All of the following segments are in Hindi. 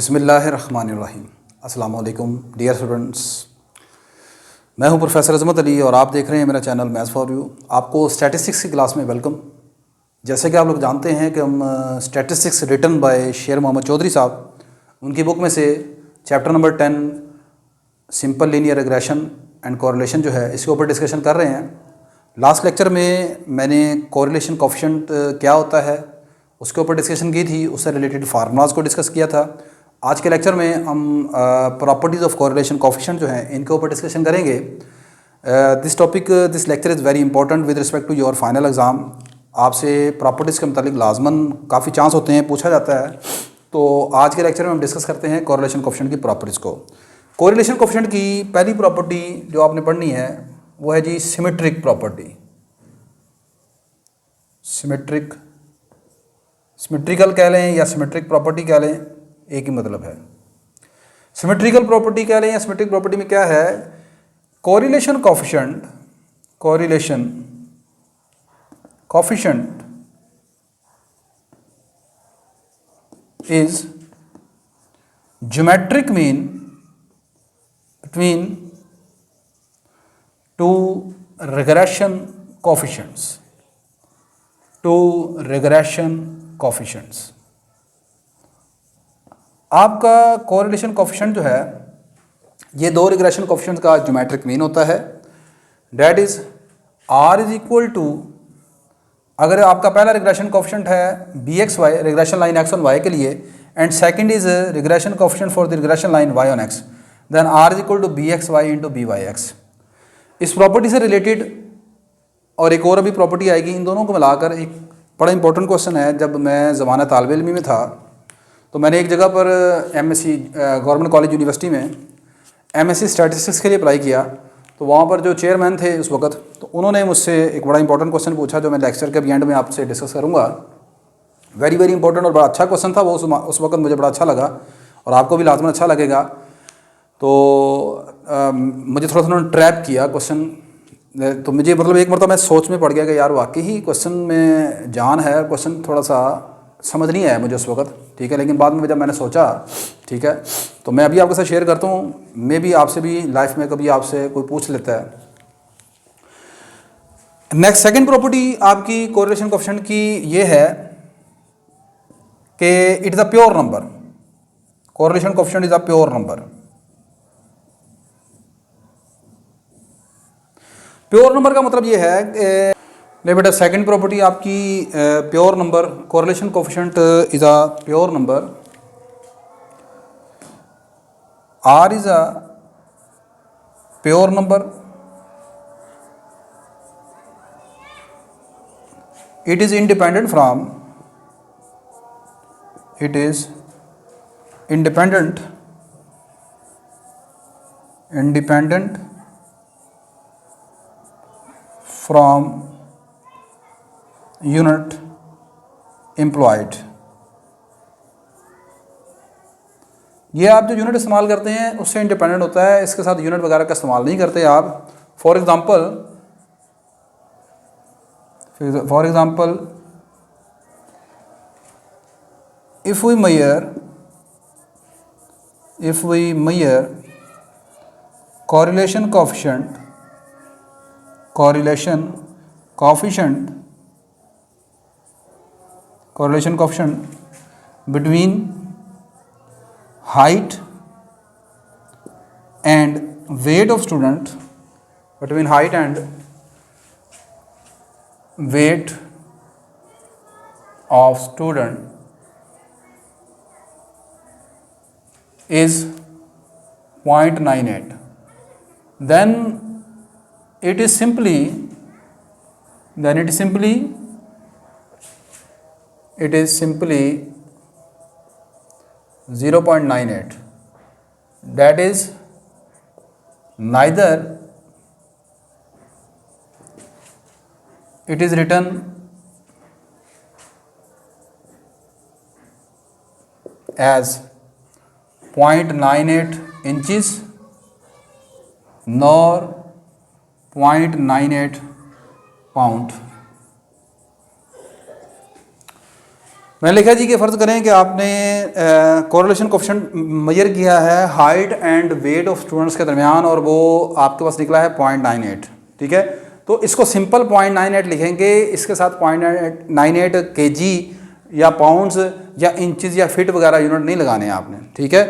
बिस्मिल्लाहिर्रहमानिर्रहीम। अस्सलाम वालेकुम डियर स्टूडेंट्स, मैं हूं प्रोफेसर अज़मत अली और आप देख रहे हैं मेरा चैनल मैथ्स फॉर यू। आपको स्टैटिस्टिक्स की क्लास में वेलकम। जैसे कि आप लोग जानते हैं कि हम स्टैटिस्टिक्स रिटन बाय शेर मोहम्मद चौधरी साहब, उनकी बुक में से chapter number 10 simple linear regression and correlation जो है इसके ऊपर डिस्कशन कर रहे हैं। लास्ट लेक्चर में मैंने कोरिलेशन कोफिशिएंट क्या होता है उसके ऊपर डिस्कशन की थी, उससे रिलेटेड फार्मूलाज को डिस्कस किया था। आज के लेक्चर में हम प्रॉपर्टीज़ ऑफ कोरिलेशन कोफिशिएंट जो हैं इनके ऊपर डिस्कशन करेंगे। This lecture is very important with respect to your final exam. आपसे प्रॉपर्टीज़ के मतलब लाजमन काफ़ी चांस होते हैं, पूछा जाता है। तो आज के लेक्चर में हम डिस्कस करते हैं कोरिलेशन कोफिशिएंट की प्रॉपर्टीज़ को। कोरिलेशन कोफिशिएंट की पहली प्रॉपर्टी जो आपने पढ़नी है वो है जी सिमेट्रिक प्रॉपर्टी। सिमेट्रिकल कह लें या सिमेट्रिक प्रॉपर्टी कह लें, एक ही मतलब है। सिमेट्रिकल प्रॉपर्टी कह लें या सिमेट्रिक प्रॉपर्टी में क्या है, correlation coefficient is geometric mean between two regression coefficients। आपका कोरिलेशन कोफिशिएंट जो है ये दो रिग्रेशन कोफिशिएंट्स का ज्योमेट्रिक मीन होता है। That is R is equal to, अगर आपका पहला रिग्रेशन कोफिशिएंट है B X Y, regression line X on Y के लिए, and second is regression coefficient for the regression line Y on X, then R is equal to B X Y into B Y X. इस प्रॉपर्टी से रिलेटेड और एक और अभी प्रॉपर्टी आएगी, इन दोनों को मिलाकर एक बड़ा इंपॉर्टेंट क्वेश्चन है। जब मैं ज़माना तालिब इल्मी में था तो मैंने एक जगह पर एमएससी गवर्नमेंट कॉलेज यूनिवर्सिटी में एमएससी स्टैटिस्टिक्स के लिए अप्लाई किया। तो वहाँ पर जो चेयरमैन थे उस वक्त, तो उन्होंने मुझसे एक बड़ा इंपॉर्टेंट क्वेश्चन पूछा जो मैं लेक्चर के एंड में आपसे डिस्कस करूँगा। वेरी वेरी इंपॉर्टेंट और बड़ा अच्छा क्वेश्चन था वो, उस वक्त मुझे बड़ा अच्छा लगा और आपको भी लाजमन अच्छा लगेगा। तो मुझे थोड़ा सा उन्होंने ट्रैप किया क्वेश्चन, तो मुझे मतलब एक मरतबा मैं सोच में पड़ गया कि यार वाकई ही क्वेश्चन में जान है, क्वेश्चन थोड़ा सा समझ नहीं आया मुझे उस वक्त, ठीक है। लेकिन बाद में जब मैंने सोचा, ठीक है, तो मैं अभी आपके साथ शेयर करता हूँ। मे भी आपसे भी लाइफ में कभी आपसे कोई पूछ लेता है। नेक्स्ट सेकंड प्रॉपर्टी आपकी कोरिलेशन कोफिशिएंट की ये है कि it is a pure number. Correlation coefficient is a pure number. Pure number का मतलब ये है कि बेटा सेकंड प्रॉपर्टी आपकी pure number, correlation coefficient is a pure number. R is a pure number. It is independent from unit employed। ये आप जो यूनिट इस्तेमाल करते हैं उससे इंडिपेंडेंट होता है, इसके साथ यूनिट वगैरह का इस्तेमाल नहीं करते आप। For example if we measure correlation coefficient between height and weight of student, between height and weight of student is 0.98, then it is simply 0.98। that is neither it is written as 0.98 inches nor 0.98 pound। मैंने लिखा जी कि फ़र्ज़ करें कि आपने कोरिलेशन कोएफिशिएंट मेजर किया है height and weight of students के दरमियान और वो आपके पास निकला है 0.98, ठीक है। तो इसको सिंपल 0.98 लिखेंगे, इसके साथ 0.98 kg या पाउंड्स या इंचज़ या फिट वगैरह यूनिट नहीं लगाने हैं आपने, ठीक है,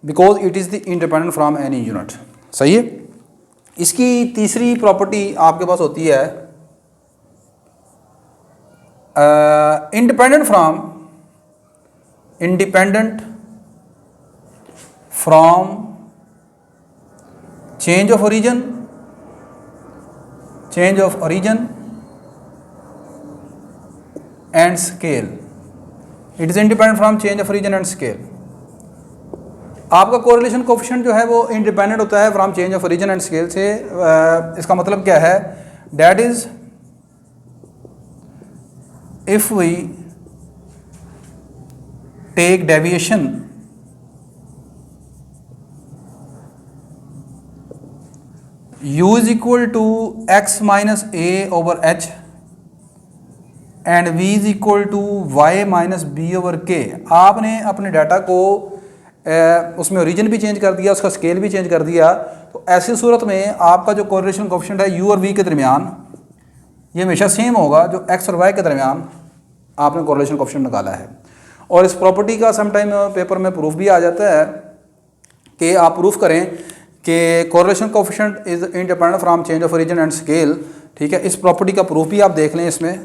because it is the independent from any unit. सही है। इसकी तीसरी प्रॉपर्टी आपके पास होती है independent from change of origin and scale. It is independent from change of origin and scale. आपका कोरिलेशन कोएफिशिएंट जो है वो इंडिपेंडेंट होता है from change of origin and scale से। इसका मतलब क्या है? That is if we take deviation u is equal to x minus a over h and v is equal to y minus b over k। आपने अपने डाटा को उसमें ओरिजिन भी चेंज कर दिया, उसका स्केल भी चेंज कर दिया, तो ऐसी सूरत में आपका जो कोरिलेशन कोएफिशिएंट है u और v के दरमियान ये हमेशा सेम होगा जो x और y के दरमियान आपने कोरिलेशन कोएफिशिएंट निकाला है। और इस प्रॉपर्टी का समटाइम पेपर में प्रूफ भी आ जाता है कि आप प्रूफ करें कि correlation coefficient is independent from change of origin and scale, ठीक है। इस प्रॉपर्टी का प्रूफ भी आप देख लें इसमें।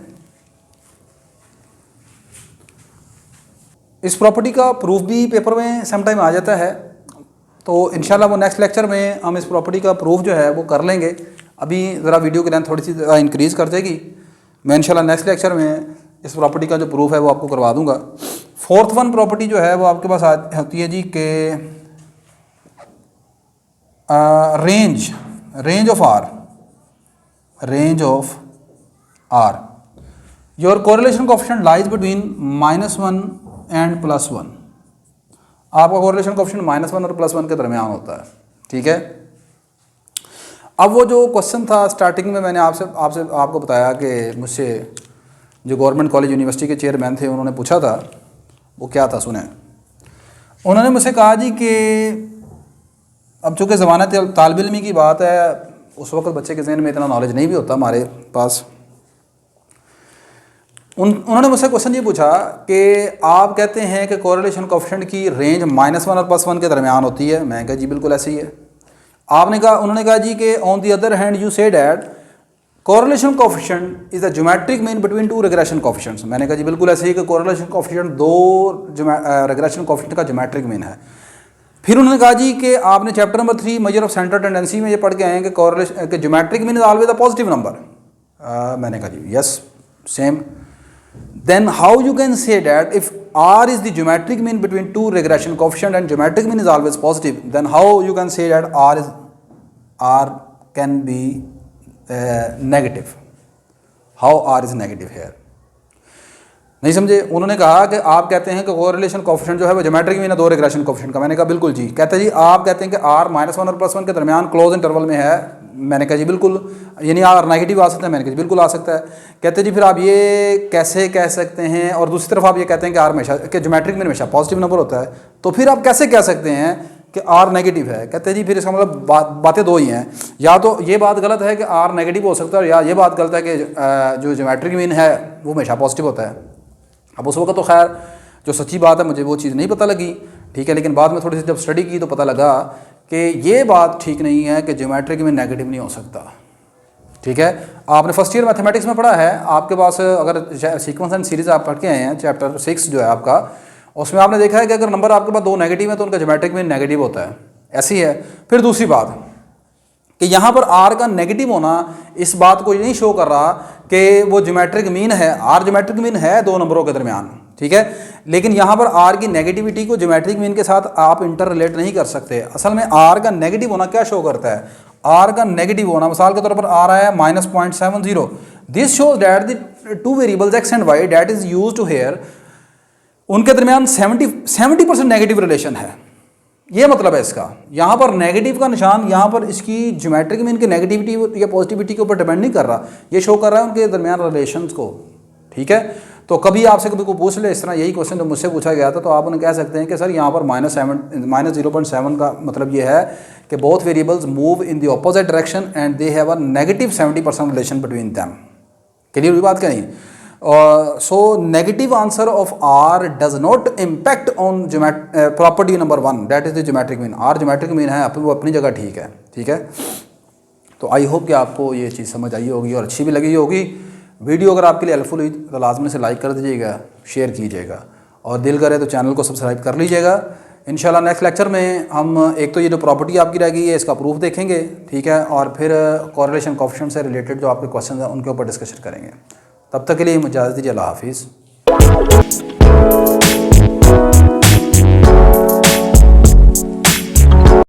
इस प्रॉपर्टी का प्रूफ भी पेपर में समटाइम आ जाता है, तो इंशाल्लाह वो नेक्स्ट लेक्चर में हम इस प्रॉपर्टी का प्रूफ जो है वो कर लेंगे। अभी ज़रा वीडियो की लेंथ थोड़ी सी इंक्रीज़ कर देगी, मैं इंशाल्लाह नेक्स्ट लेक्चर में इस प्रॉपर्टी का जो प्रूफ है वो आपको करवा दूंगा। फोर्थ वन प्रॉपर्टी जो है वो आपके पास होती है जी के range of R your correlation coefficient lies between -1 and +1। आपका कोरिलेशन कोएफिशिएंट -1 और +1 के दरमियान होता है, ठीक है। अब वो जो क्वेश्चन था स्टार्टिंग में मैंने आपको बताया कि मुझसे जो गवर्नमेंट कॉलेज यूनिवर्सिटी के चेयरमैन थे उन्होंने पूछा था, वो क्या था सुने। उन्होंने मुझसे कहा जी कि अब चूँकि ज़माना तालिब इल्मी की बात है, उस वक्त बच्चे के जहन में इतना नॉलेज नहीं भी होता हमारे पास। उन्होंने मुझसे क्वेश्चन ये पूछा कि आप कहते हैं कि कोरिलेशन कोएफिशिएंट की रेंज -1 और +1 के दरमियान होती है। मैं कहा जी बिल्कुल ऐसे ही है। उन्होंने कहा जी कि on the other hand you say that correlation coefficient is the geometric mean between to regression coefficients. मैंने कहा जी बिल्कुल ऐसे ही कि कोरिलेशन कोएफिशिएंट दो रिग्रेशन कोएफिशिएंट का ज्योमेट्रिक मीन है। फिर उन्होंने कहा जी कि आपने chapter number 3 measure of central tendency में ये पढ़ के आए हैं कि कोरिलेशन के geometric mean is always a positive number. मैंने कहा जी yes same. Then how you can say that if R is the geometric mean between two regression coefficient and geometric mean is always positive, then how you can say that R can be negative? How R is negative here? नहीं समझे। उन्होंने कहा कि आप कहते हैं कि कोरिलेशन कोएफिशिएंट जो है वो ज्योमेट्रिक मीन है दो रिग्रेशन कोएफिशिएंट का। मैंने कहा बिल्कुल जी। कहते जी आप कहते हैं कि R -1 और +1 के दरमियान क्लोज इंटरवल में है। मैंने कहा जी बिल्कुल, यानी R नेगेटिव आ सकता है। मैंने कहा जी बिल्कुल आ सकता है। कहते जी फिर आप ये कैसे कह सकते हैं, और दूसरी तरफ आप ये कहते हैं कि R हमेशा कि ज्योमेट्रिक मीन हमेशा पॉजिटिव नंबर होता है, तो फिर आप कैसे कह सकते हैं कि R नेगेटिव है? कहते जी फिर इसका मतलब बातें दो ही हैं, या तो ये बात गलत है कि R नेगेटिव हो सकता है, या ये बात गलत है कि जो ज्योमेट्रिक मीन है वो हमेशा पॉजिटिव होता है। अब उस वक्त तो खैर जो सच्ची बात है मुझे वो चीज़ नहीं पता लगी, ठीक है, लेकिन बाद में थोड़ी सी जब स्टडी की तो पता लगा कि ये बात ठीक नहीं है कि ज्योमेट्रिक में नेगेटिव नहीं हो सकता, ठीक है। आपने फर्स्ट ईयर मैथमेटिक्स में पढ़ा है, आपके पास अगर सीक्वेंस एंड सीरीज आप पढ़ के आए हैं चैप्टर 6 जो है आपका, उसमें आपने देखा है कि अगर नंबर आपके पास दो नेगेटिव है तो उनका ज्योमेट्रिक में नेगेटिव होता है, ऐसी है। फिर दूसरी बात कि यहाँ पर R का नेगेटिव होना इस बात को नहीं शो कर रहा कि वो ज्योमेट्रिक मीन है। R ज्योमेट्रिक मीन है दो नंबरों के दरमियान, ठीक है, लेकिन यहाँ पर R की नेगेटिविटी को ज्योमेट्रिक मीन के साथ आप इंटर रिलेट नहीं कर सकते। असल में R का नेगेटिव होना क्या शो करता है? R का नेगेटिव होना मिसाल के तौर पर आ रहा है -0.70। This shows that the two variables x and y that is used to here, उनके दरमियान 70% नेगेटिव रिलेशन है। ये मतलब है इसका। यहाँ पर नेगेटिव का निशान यहाँ पर इसकी ज्योमेट्रिक मीन की नेगेटिविटी या पॉजिटिविटी के ऊपर डिपेंड नहीं कर रहा, ये शो कर रहा है उनके दरमियान रिलेशंस को, ठीक है। तो कभी आपसे कभी कोई पूछ ले इस तरह, यही क्वेश्चन जो मुझसे पूछा गया था, तो आप उन्हें कह सकते हैं कि सर यहाँ पर -0.7 का मतलब ये है कि both variables move in the opposite direction and they have a negative 70% relation between them. Clear हुई बात क्या नहीं? So negative answer of R does not impact on property number 1, that is the geometric mean. R geometric mean है, वो अपनी जगह ठीक है, ठीक है। तो आई होप कि आपको ये चीज़ समझ आई होगी और अच्छी भी लगी होगी। वीडियो अगर आपके लिए हेल्पफुल हुई तो लाजमी से लाइक कर दीजिएगा, शेयर कीजिएगा, और दिल करे तो चैनल को सब्सक्राइब कर लीजिएगा। इंशाल्लाह नेक्स्ट लेक्चर में हम एक तो ये जो प्रॉपर्टी आपकी रह गई है इसका प्रूफ देखेंगे, ठीक है, और फिर कोरिलेशन कोएफिशिएंट से रिलेटेड जो आपके क्वेश्चन हैं उनके ऊपर डिस्कशन करेंगे। तब तक के लिए मुझे इजाज़त दीजिए। अल्लाह हाफिज़।